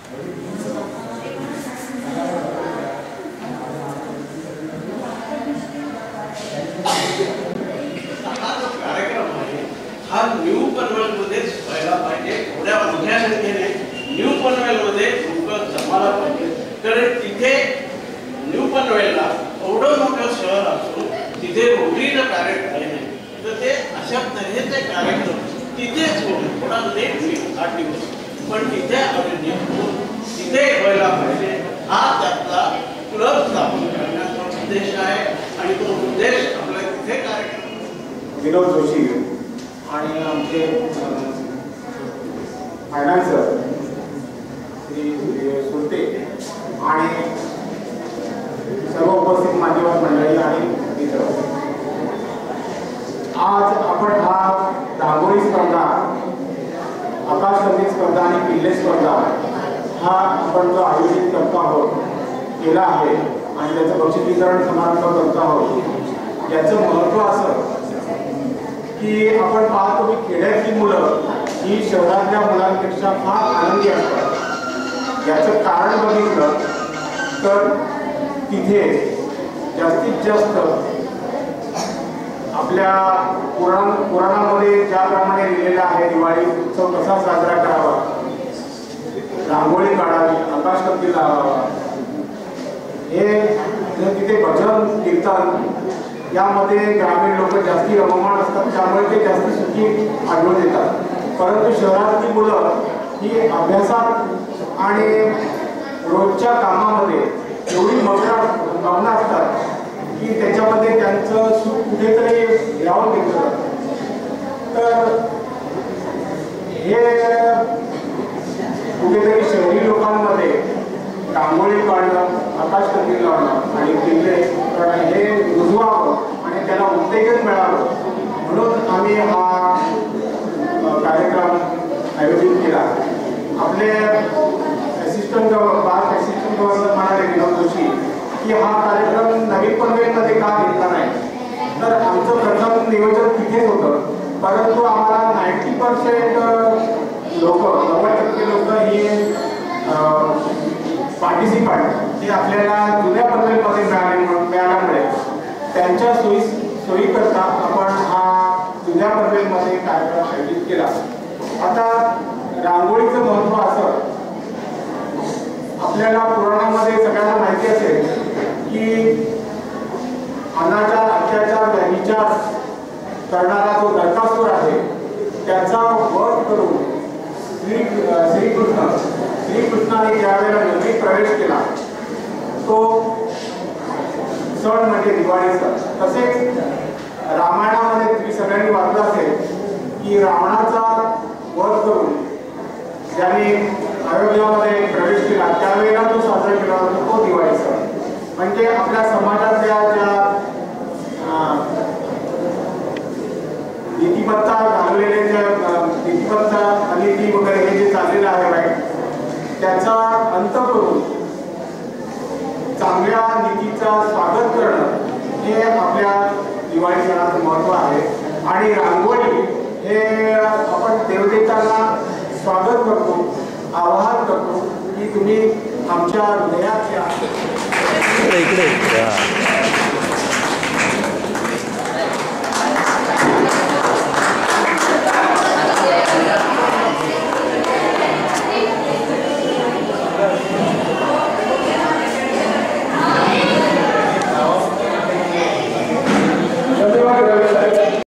हा न्यू पनवेलमध्येच व्हायला पाहिजे. थोड्या मोठ्या संख्येने न्यू पनवेलमध्ये लोक जमायला पाहिजे. कारण तिथे न्यू पनवेलला एवढं मोठं शहर असून तिथे रोडीनं कार्यक्रम आहे, तर ते अशा तऱ्हेचे कार्यक्रम तिथेच होईल. थोडा लेट होईल 8 दिवस, पण तिथे आयोजित होऊन तिथे व्हायला पाहिजे. हा त्यातला क्लब स्थापन करण्याचा उद्देश आहे आणि तो उद्देश आपल्या तिथे कार्यक्रम. विनोद जोशी आणि आमचे फायनान्सर श्री सुलते आणि सर्व उपस्थित मान्यवर मंडळी आणि मित्र, आज आपण हा रांगोळी स्पर्धा, आकाशकंदील स्पर्धा आणि किल्ले स्पर्धा हा आपण जो आयोजित करतो आहोत केला आहे आणि त्याचं बक्षीस वितरण समारंभ करतो आहोत. याचं महत्त्व असं की आपण पाहतो की खेड्यातली मुलं ही शहरातल्या मुलांपेक्षा फार आनंदी असतात. याचं कारण बघितलं तर तिथे जास्तीत जास्त आपल्या पुराणामध्ये ज्याप्रमाणे लिहिलेलं आहे दिवाळी उत्सव कसा साजरा करावा, रांगोळी काढावी, आकाशकंदील लावावा, हे तिथे भजन कीर्तन यामध्ये ग्रामीण लोक जास्ती रममाण असतात, त्यामुळे ते जास्त सुखी आढळून येतात. परंतु शहरातली मुलं ही अभ्यासात आणि रोजच्या कामामध्ये एवढी मग्न असतात की त्याच्यामध्ये त्यांचं सुख कुठेतरी यावं घेतलं. तर हे कुठेतरी शहरी लोकांमध्ये रांगोळी काढणं, आकाशकंदील लावणं आणि किल्ले करणं हे रुजवावं आणि त्याला उत्तेजन मिळावं म्हणून आम्ही हा कार्यक्रम आयोजित केला. आपले असिस्टंट गव्हर्नर म्हणाले विनोद जोशी की हा कार्यक्रम नवीन पनवेलमध्ये का घेतला नाही. तर आमचं प्रथम नियोजन तिथेच होतं, परंतु आम्हाला 90% लोक 90% लोक ही पार्टिसिपंट हे आपल्याला जुन्या पनवेलमध्ये मिळाल्यामुळे त्यांच्या सोयीकरता आपण हा जुन्या पनवेलमध्ये कार्यक्रम आयोजित केला. आता रांगोळीचं महत्त्व असं, आपल्याला पुराणामध्ये सगळ्यांना माहिती असेल की अनाचार, अत्याचार, व्यभिचार करणारा जो नरकासूर आहे त्याचा वध करून श्रीकृष्णाने ज्यावेळेला नगरीत प्रवेश केला तो सण म्हणजे दिवाळी सण. तसेच रामायणामध्ये तुम्ही सगळ्यांनी वाचलं असेल की रावणाचा वध करून ज्याने अयोध्यामध्ये प्रवेश केला त्यावेळेला तो साजरा केला जातो तो दिवाळी सण. म्हणजे आपल्या समाजातल्या ज्या नीतिमत्ता घालवलेले नीतिमत्ता अनिती वगैरे हे जे चाललेलं आहे वाईट त्याचा अंत करून चांगल्या नीतीचा स्वागत करणं हे आपल्या दिवाळी सणाचं महत्त्व आहे. आणि रांगोळी हे आपण देवदेवतांना स्वागत करतो, आवाहन करतो की तुम्ही आमच्या हृदयात या. धन्यवाद.